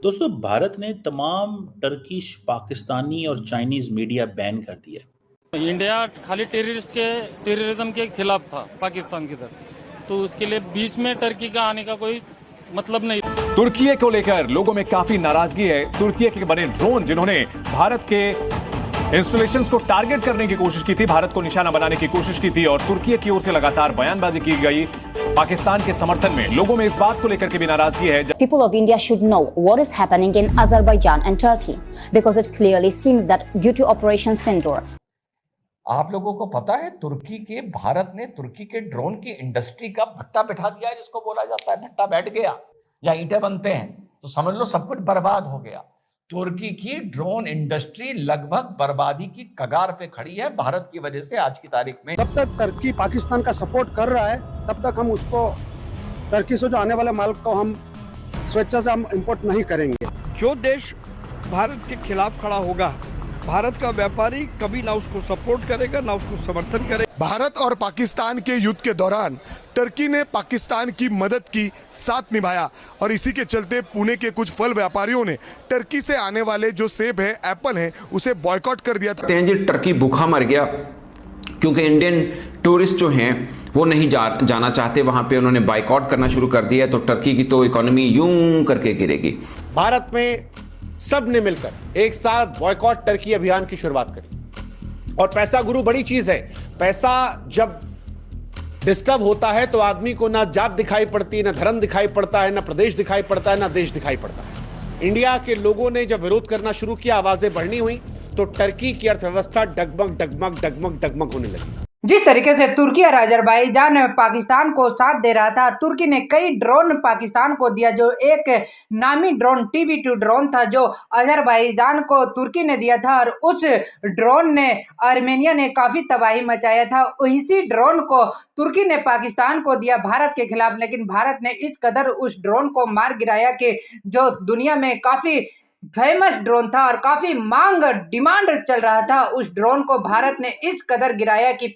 दोस्तों, भारत ने तमाम टर्किश, पाकिस्तानी और चाइनीज मीडिया बैन कर दिया है। इंडिया खाली टेररिज्म के खिलाफ था पाकिस्तान की तरफ, तो उसके लिए बीच में टर्की का आने का कोई मतलब नहीं। तुर्की को लेकर लोगों में काफी नाराजगी है। तुर्की के बने ड्रोन जिन्होंने भारत के इंस्टॉलेशंस को टारगेट करने की कोशिश की थी, भारत को निशाना बनाने की कोशिश की थी और तुर्की की ओर से लगातार बयानबाजी की गई पाकिस्तान के समर्थन में। लोगों में इस बात को लेकर के भी नाराजगी है। People of India should know what is happening in Azerbaijan and Turkey because it clearly seems that due to Operation Sindoor, आप लोगों को पता है भारत ने तुर्की के ड्रोन की इंडस्ट्री का भट्टा बैठा दिया है, जिसको बोला जाता है भट्टा बैठ गया, जहां ईंटें बनते हैं, तो समझ लो सब कुछ बर्बाद हो गया। तुर्की की ड्रोन इंडस्ट्री लगभग बर्बादी की कगार पे खड़ी है भारत की वजह से आज की तारीख में। जब तक तुर्की पाकिस्तान का सपोर्ट कर रहा है तब तक हम उसको तुर्की से जो आने वाले माल को हम स्वेच्छा से हम इंपोर्ट नहीं करेंगे। जो देश भारत के खिलाफ खड़ा होगा, भारत का व्यापारी कभी ना उसको सपोर्ट करेगा ना उसको समर्थन करेगा। भारत और पाकिस्तान के युद्ध के दौरान तुर्की ने पाकिस्तान की मदद की, साथ निभाया और इसी के चलते पुणे के कुछ फल व्यापारियों ने तुर्की से आने वाले जो सेब है, एप्पल है, उसे बॉयकॉट कर दिया था। टर्की भूखा मर गया क्योंकि इंडियन टूरिस्ट जो हैं वो नहीं जाना चाहते वहां पे, उन्होंने बाइकआउट करना शुरू कर दिया। तो टर्की की तो इकोनॉमी यूं करके गिरेगी। भारत में सब ने मिलकर एक साथ बॉयकॉट टर्की अभियान की शुरुआत करी और पैसा गुरु बड़ी चीज है। पैसा जब डिस्टर्ब होता है तो आदमी को ना जात दिखाई पड़ती है, ना धर्म दिखाई पड़ता है, ना प्रदेश दिखाई पड़ता है, ना देश दिखाई पड़ता है। इंडिया के लोगों ने जब विरोध करना शुरू किया, आवाजें बढ़नी हुई, तो टर्की की अर्थव्यवस्था डगमग डगमग डगमग डगमग होने लगी। जिस तरीके से तुर्की और अजरबैजान पाकिस्तान को साथ दे रहा था, तुर्की ने कई ड्रोन पाकिस्तान को दिया। जो एक नामी ड्रोन TB2 ड्रोन था जो अजरबैजान को तुर्की ने दिया था और उस ड्रोन ने आर्मेनिया ने काफी तबाही मचाया था। इसी ड्रोन को तुर्की ने पाकिस्तान को दिया भारत के खिलाफ, लेकिन भारत ने इस कदर उस ड्रोन को मार गिराया कि जो दुनिया में काफी फेमस ड्रोन था और काफी डिमांड चल रहा था, उस ड्रोन को भारत ने इस कदर गिराया कि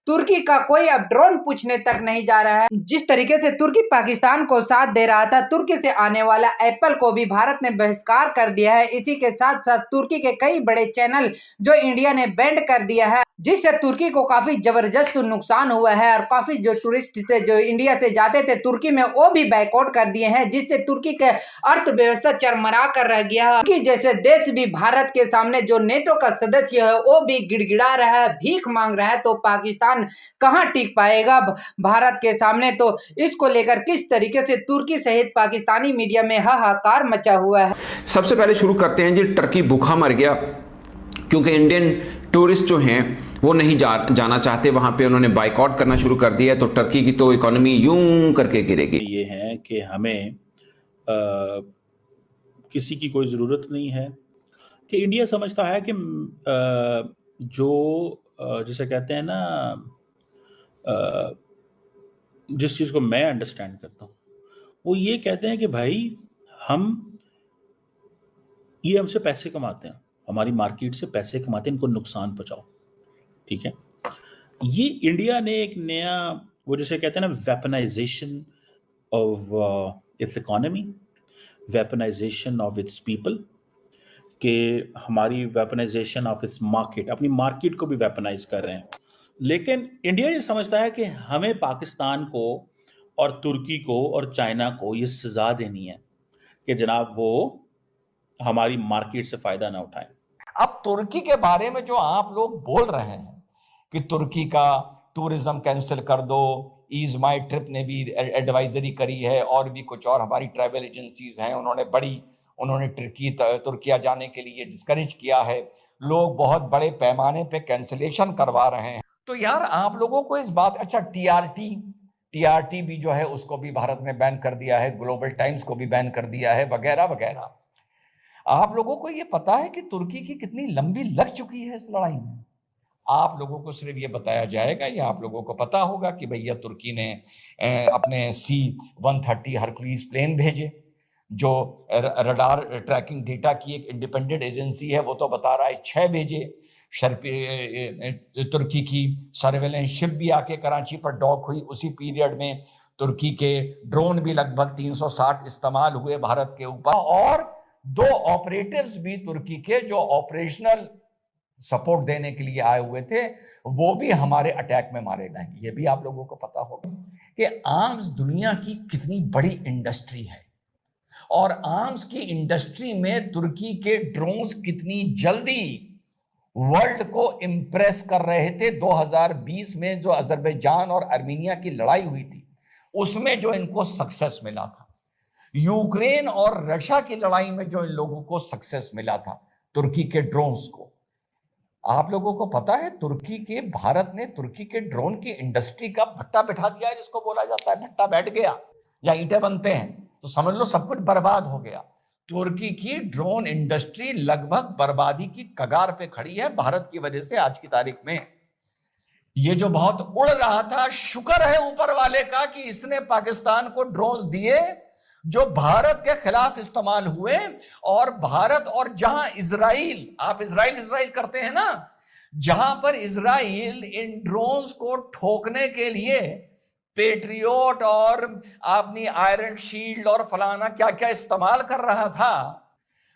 तुर्की का कोई अब ड्रोन पूछने तक नहीं जा रहा है। जिस तरीके से तुर्की पाकिस्तान को साथ दे रहा था, तुर्की से आने वाला एप्पल को भी भारत ने बहिष्कार कर दिया है। इसी के साथ साथ तुर्की के कई बड़े चैनल जो इंडिया ने बैंड कर दिया है, जिससे तुर्की को काफी जबरदस्त नुकसान हुआ है और काफी जो टूरिस्ट थे जो इंडिया से जाते थे तुर्की में, वो भी बैकआउट कर दिए हैं, जिससे तुर्की के अर्थव्यवस्था चरमरा कर रह गया है। तुर्की जैसे देश भी भारत के सामने जो नेटो का सदस्य है वो भी गिड़गिड़ा रहा है, भीख मांग रहा है, तो पाकिस्तान कहां टिक पाएगा भारत के सामने। तो इसको लेकर किस तरीके से तुर्की सहित पाकिस्तानी मीडिया में हाहाकार मचा हुआ है। सबसे पहले शुरू करते हैं जी, टर्की भूखा मर गया क्योंकि इंडियन टूरिस्ट जो हैं वो नहीं जाना चाहते वहां पे, उन्होंने बाइकआउट करना शुरू कर दिया। तो टर्की की तो इकोनॉमी यूं करके गिरेगी। ये है कि हमें किसी की कोई ज़रूरत नहीं है, कि इंडिया समझता है कि जिसे कहते हैं ना, जिस चीज़ को मैं अंडरस्टैंड करता हूँ, वो ये कहते हैं कि भाई ये हमसे पैसे कमाते हैं, हमारी मार्केट से पैसे कमाते हैं, इनको नुकसान पहुँचाओ। ठीक है, ये इंडिया ने एक नया वो जिसे कहते हैं ना weaponisation of its economy, weaponisation of its people, कि हमारी वेपनाइजेशन ऑफ इट्स मार्केट, अपनी मार्केट को भी वेपनाइज कर रहे हैं। लेकिन इंडिया ये समझता है कि हमें पाकिस्तान को और तुर्की को और चाइना को ये सजा देनी है कि जनाब वो हमारी मार्केट से फायदा ना उठाएं। अब तुर्की के बारे में जो आप लोग बोल रहे हैं कि तुर्की का टूरिज्म कैंसिल कर दो, ईज माई ट्रिप ने भी एडवाइजरी करी है और भी कुछ और हमारी ट्रैवल एजेंसीज हैं, उन्होंने तुर्किया जाने के लिए डिस्करेज किया है। लोग बहुत बड़े पैमाने पे कैंसिलेशन करवा रहे हैं। तो यार आप लोगों को इस बात, अच्छा टीआरटी भी जो है उसको भी भारत ने बैन कर दिया है, ग्लोबल टाइम्स को भी बैन कर दिया है, वगैरह वगैरह। आप लोगों को ये पता है कि तुर्की की कितनी लंबी लग चुकी है इस लड़ाई में? आप लोगों को सिर्फ ये बताया जाएगा, या आप लोगों को पता होगा कि भैया तुर्की ने अपने C-130 हरक्यूलिस प्लेन भेजे, जो रडार ट्रैकिंग डेटा की एक इंडिपेंडेंट एजेंसी है, वो तो बता रहा है 6 भेजे। तुर्की की सर्वेलेंस शिप भी आके कराची पर डॉक हुई, उसी पीरियड में तुर्की के ड्रोन भी लगभग 360 इस्तेमाल हुए भारत के ऊपर। और 2 ऑपरेटर्स भी तुर्की के जो ऑपरेशनल सपोर्ट देने के लिए आए हुए थे, वो भी हमारे अटैक में मारे गए। ये भी आप लोगों को पता होगा कि आर्म्स दुनिया की कितनी बड़ी इंडस्ट्री है, और आर्म्स की इंडस्ट्री में तुर्की के ड्रोन्स कितनी जल्दी वर्ल्ड को इंप्रेस कर रहे थे। 2020 में जो अजरबैजान और आर्मीनिया की लड़ाई हुई थी, उसमें जो इनको सक्सेस मिला था, यूक्रेन और रशिया की लड़ाई में जो इन लोगों को सक्सेस मिला था तुर्की के ड्रोन्स को, आप लोगों को पता है भारत ने तुर्की के ड्रोन की इंडस्ट्री का भट्टा बैठा दिया है, जिसको बोला जाता है भट्टा बैठ गया, या ईंटें बनते हैं तो समझ लो सब कुछ बर्बाद हो गया। तुर्की की ड्रोन इंडस्ट्री लगभग बर्बादी की कगार पे खड़ी है भारत की वजह से। आज की तारीख में ये जो बहुत उड़ रहा था, शुक्र है ऊपर वाले का कि इसने पाकिस्तान को ड्रोन्स दिए जो भारत के खिलाफ इस्तेमाल हुए, और भारत और जहां इजराइल, आप इजराइल करते हैं ना, जहां पर इजराइल इन ड्रोन्स को ठोकने के लिए पेट्रियोट और अपनी आयरन शील्ड और फलाना क्या क्या इस्तेमाल कर रहा था,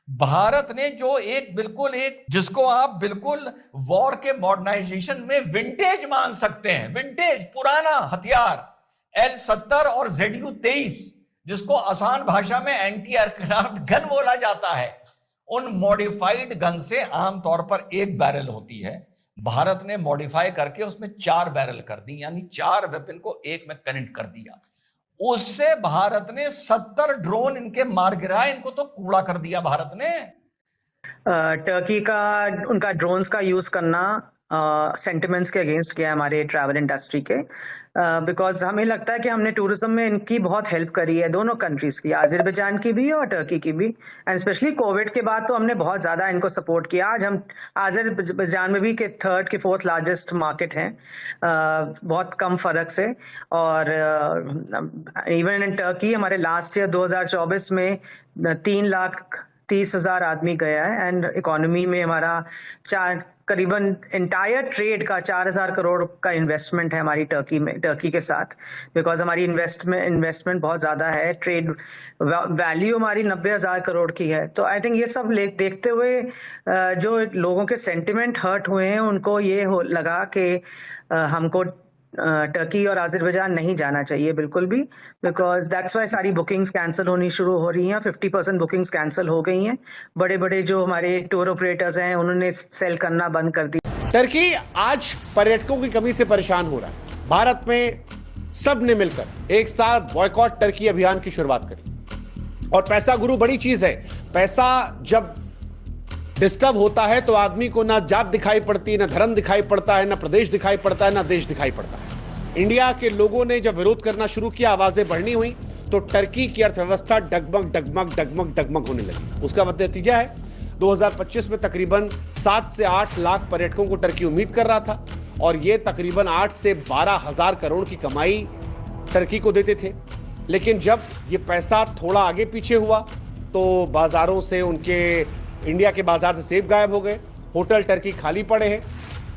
भारत ने जो बिल्कुल जिसको आप बिल्कुल वॉर के मॉडर्नाइजेशन में विंटेज मान सकते हैं, विंटेज पुराना हथियार L-70 और ZU-23, जिसको आसान भाषा में एंटी एयरक्राफ्ट गन बोला जाता है, उन मॉडिफाइड गन से आमतौर पर 1 बैरल होती है। भारत ने मॉडिफाई करके उसमें 4 बैरल कर दी, यानी 4 वेपन को एक में कनेक्ट कर दिया। उससे भारत ने 70 ड्रोन इनके मार गिराए, इनको तो कूड़ा कर दिया भारत ने। टर्की का उनका ड्रोन्स का यूज करना सेंटिमेंट्स के अगेंस्ट किया हमारे ट्रैवल इंडस्ट्री के, बिकॉज हमें लगता है कि हमने टूरिज्म में इनकी बहुत हेल्प करी है, दोनों कंट्रीज की, अजरबैजान की भी और टर्की की भी। एंड स्पेशली कोविड के बाद तो हमने बहुत ज़्यादा इनको सपोर्ट किया। आज हम अजरबैजान में भी के 3rd के 4th लार्जेस्ट मार्केट हैं, बहुत कम फर्क से। और इवन इन टर्की हमारे लास्ट ईयर 2024 में 3,30,000 आदमी गया है, एंड इकोनॉमी में हमारा करीबन इंटायर ट्रेड का 4,000 करोड़ का इन्वेस्टमेंट है हमारी टर्की के साथ, बिकॉज हमारी इन्वेस्टमेंट बहुत ज़्यादा है। ट्रेड वैल्यू हमारी 90,000 करोड़ की है। तो आई थिंक ये सब देखते हुए जो लोगों के सेंटिमेंट हर्ट हुए हैं, उनको ये लगा कि हमको टर्की और अजरबैजान नहीं जाना चाहिए बिल्कुल भी, बिकॉज दैट्स वाई सारी बुकिंग्स कैंसिल होनी शुरू हो रही हैं। 50% बुकिंग्स कैंसिल हो गई हैं। बड़े बड़े जो हमारे टूर ऑपरेटर्स हैं, उन्होंने सेल करना बंद कर दिया। टर्की आज पर्यटकों की कमी से परेशान हो रहा है। भारत में सब ने मिलकर एक साथ बॉयकॉट टर्की अभियान की शुरुआत करी। और पैसा गुरु बड़ी चीज है। पैसा जब डिस्टर्ब होता है तो आदमी को ना जात दिखाई पड़ती, ना धर्म दिखाई पड़ता है, ना प्रदेश दिखाई पड़ता है, ना देश दिखाई पड़ता है। इंडिया के लोगों ने जब विरोध करना शुरू किया, आवाजें बढ़नी हुई, तो टर्की की अर्थव्यवस्था डगमग डगमग डगमग डगमग होने लगी। उसका नतीजा है 2025 में तकरीबन 7 से 8 लाख पर्यटकों को टर्की उम्मीद कर रहा था, और ये तकरीबन 8 से 12 हजार करोड़ की कमाई टर्की को देते थे। लेकिन जब ये पैसा थोड़ा आगे पीछे हुआ तो बाजारों से, उनके इंडिया के बाजार से सेब गायब हो गए, होटल टर्की खाली पड़े हैं।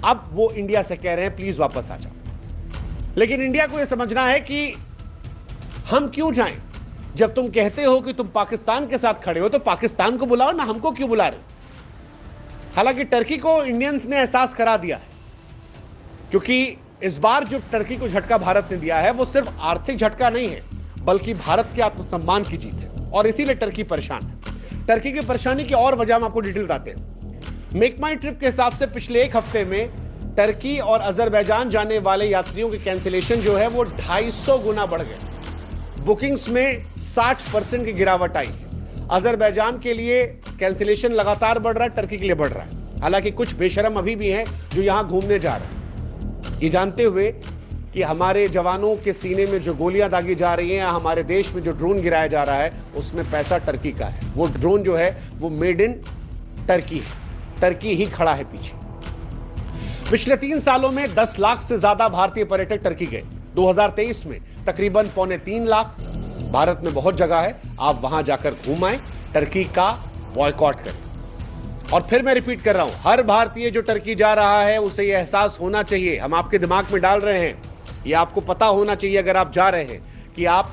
अब वो इंडिया से कह रहे हैं प्लीज वापस आ जाओ। लेकिन इंडिया को यह समझना है कि हम क्यों जाएं? जब तुम कहते हो कि तुम पाकिस्तान के साथ खड़े हो तो पाकिस्तान को बुलाओ ना, हमको क्यों बुला रहे हो? हालांकि टर्की को इंडियंस ने एहसास करा दिया है, क्योंकि इस बार जो टर्की को झटका भारत ने दिया है वो सिर्फ आर्थिक झटका नहीं है, बल्कि भारत के आत्मसम्मान की जीत है। और इसीलिए टर्की परेशान है। टर्की की परेशानी की और वजह हम आपको डिटेल बताते हैं। मेक माई ट्रिप के हिसाब से पिछले 1 हफ्ते में टर्की और अजरबैजान जाने वाले यात्रियों की कैंसिलेशन जो है वो 250 गुना बढ़ गए। बुकिंग्स में 60% की गिरावट आई है। अजरबैजान के लिए कैंसिलेशन लगातार बढ़ रहा है, टर्की के लिए बढ़ रहा है। हालांकि कुछ बेशरम अभी भी हैं जो यहां घूमने जा रहे हैं, ये जानते हुए कि हमारे जवानों के सीने में जो गोलियां दागी जा रही हैं, हमारे देश में जो ड्रोन गिराया जा रहा है, उसमें पैसा टर्की का है। वो ड्रोन जो है वो मेड इन टर्की है, टर्की ही खड़ा है पीछे। पिछले 3 सालों में 10 लाख से ज्यादा भारतीय पर्यटक टर्की गए। 2023 में तकरीबन 2.25 लाख। भारत में बहुत जगह है, आप वहां जाकर घूम आए, टर्की का बॉयकॉट करें। और फिर मैं रिपीट कर रहा हूं, हर भारतीय जो टर्की जा रहा है उसे यह एहसास होना चाहिए, हम आपके दिमाग में डाल रहे हैं, ये आपको पता होना चाहिए अगर आप जा रहे हैं, कि आप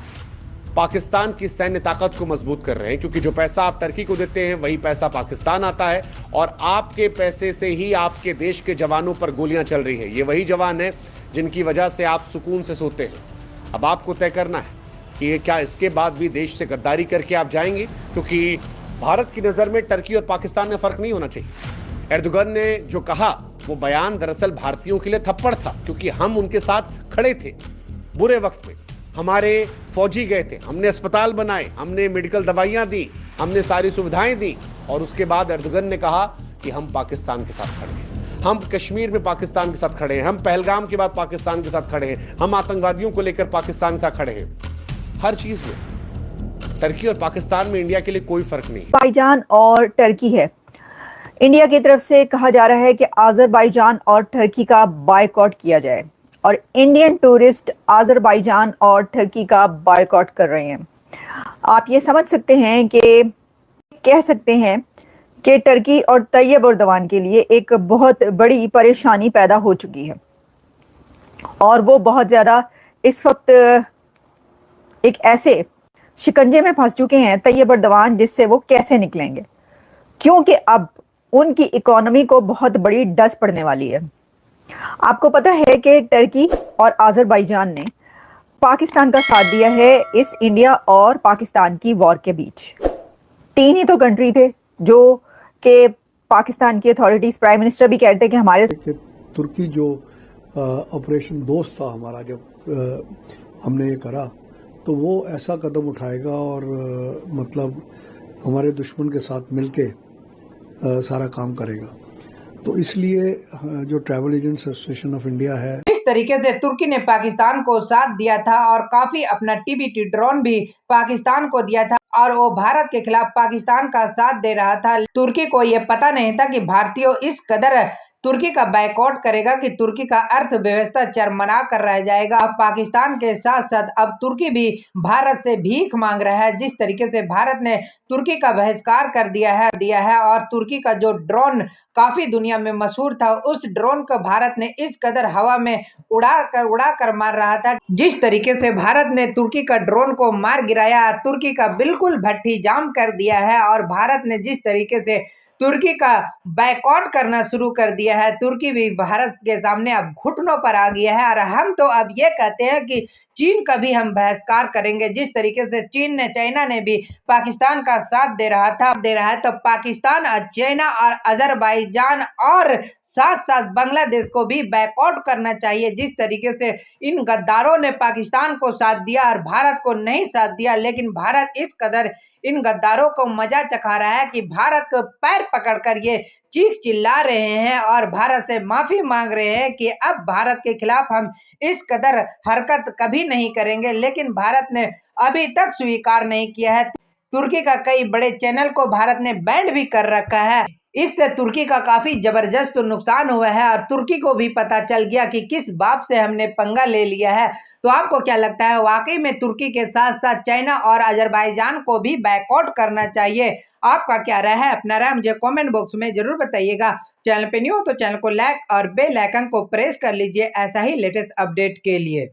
पाकिस्तान की सैन्य ताकत को मजबूत कर रहे हैं, क्योंकि जो पैसा आप टर्की को देते हैं वही पैसा पाकिस्तान आता है और आपके पैसे से ही आपके देश के जवानों पर गोलियां चल रही है। ये वही जवान है जिनकी वजह से आप सुकून से सोते हैं। अब आपको तय करना है कि ये क्या इसके बाद भी देश से गद्दारी करके आप जाएंगे, क्योंकि भारत की नज़र में टर्की और पाकिस्तान में फर्क नहीं होना चाहिए। एर्दोगन ने जो कहा वो बयान दरअसल भारतीयों के लिए थप्पड़ था, क्योंकि हम उनके साथ खड़े थे बुरे वक्त में। हमारे फौजी गए थे, हमने अस्पताल बनाए, हमने मेडिकल दवाइयां दी, हमने सारी सुविधाएं दी और उसके बाद एर्दोगन ने कहा कि हम पाकिस्तान के साथ खड़े हैं, हम कश्मीर में पाकिस्तान के साथ खड़े हैं, हम पहलगाम के बाद पाकिस्तान के साथ खड़े हैं, हम आतंकवादियों को लेकर पाकिस्तान के साथ खड़े हैं। हर चीज में टर्की और पाकिस्तान में इंडिया के लिए कोई फर्क नहीं। अज़रबैजान और टर्की है। इंडिया की तरफ से कहा जा रहा है कि अज़रबैजान और टर्की का बायकॉट किया जाए और इंडियन टूरिस्ट अज़रबैजान और टर्की का बायकॉट कर रहे हैं। आप ये समझ सकते हैं कि कह सकते हैं कि टर्की और तैयब एर्दोगान के लिए एक बहुत बड़ी परेशानी पैदा हो चुकी है और वो बहुत ज़्यादा इस वक्त एक ऐसे शिकंजे में फंस चुके हैं तैयब एर्दोगान, जिससे वो कैसे निकलेंगे, क्योंकि अब उनकी इकोनॉमी को बहुत बड़ी डस पड़ने वाली है। आपको पता है कि टर्की और अज़रबैजान ने पाकिस्तान का साथ दिया है इस इंडिया और पाकिस्तान की वॉर के बीच। 3 ही तो कंट्री थे जो कि पाकिस्तान की अथॉरिटीज, प्राइम मिनिस्टर भी कहते हैं कि हमारे तुर्की जो ऑपरेशन दोस्त था हमारा, जब हमने ये करा तो वो ऐसा कदम उठाएगा और मतलब हमारे दुश्मन के साथ मिलके सारा काम करेगा। तो इसलिए जो travel agents association of India है, इस तरीके से तुर्की ने पाकिस्तान को साथ दिया था और काफी अपना TB2 ड्रोन भी पाकिस्तान को दिया था और वो भारत के खिलाफ पाकिस्तान का साथ दे रहा था। तुर्की को ये पता नहीं था कि भारतीयों इस कदर तुर्की का बायकॉट करेगा कि तुर्की का अर्थव्यवस्था चरमरा कर रह जाएगा। अब पाकिस्तान के साथ साथ अब तुर्की भी भारत से भीख मांग रहा है। जिस तरीके से भारत ने तुर्की का बहिष्कार कर दिया है और तुर्की का जो ड्रोन काफी दुनिया में मशहूर था, उस ड्रोन को भारत ने इस कदर हवा में उड़ा कर मार रहा था। जिस तरीके से भारत ने तुर्की का ड्रोन को मार गिराया, तुर्की का बिल्कुल भट्टी जाम कर दिया है और भारत ने जिस तरीके से तुर्की का बायकॉट करना शुरू कर दिया है, तुर्की भी भारत के सामने अब घुटनों पर आ गया है। और हम तो अब ये कहते हैं कि चीन का भी हम बहिष्कार करेंगे। जिस तरीके से चाइना ने भी पाकिस्तान का साथ दे रहा है, तो पाकिस्तान और चाइना और अज़रबैजान और साथ साथ बांग्लादेश को भी बायकॉट करना चाहिए। जिस तरीके से इन गद्दारों ने पाकिस्तान को साथ दिया और भारत को नहीं साथ दिया, लेकिन भारत इस कदर इन गद्दारों को मजा चखा रहा है कि भारत को पैर पकड़कर ये चीख चिल्ला रहे हैं और भारत से माफी मांग रहे हैं कि अब भारत के खिलाफ हम इस कदर हरकत कभी नहीं करेंगे। लेकिन भारत ने अभी तक स्वीकार नहीं किया है। तुर्की का कई बड़े चैनल को भारत ने बैंड भी कर रखा है। इससे तुर्की का काफी जबरदस्त नुकसान हुआ है और तुर्की को भी पता चल गया कि किस बाप से हमने पंगा ले लिया है। तो आपको क्या लगता है, वाकई में तुर्की के साथ साथ चाइना और अज़रबैजान को भी बायकॉट करना चाहिए? आपका क्या राय है? अपना राय मुझे कमेंट बॉक्स में जरूर बताइएगा। चैनल पे न्यू हो तो चैनल को लाइक और बेल आइकन को प्रेस कर लीजिए ऐसा ही लेटेस्ट अपडेट के लिए।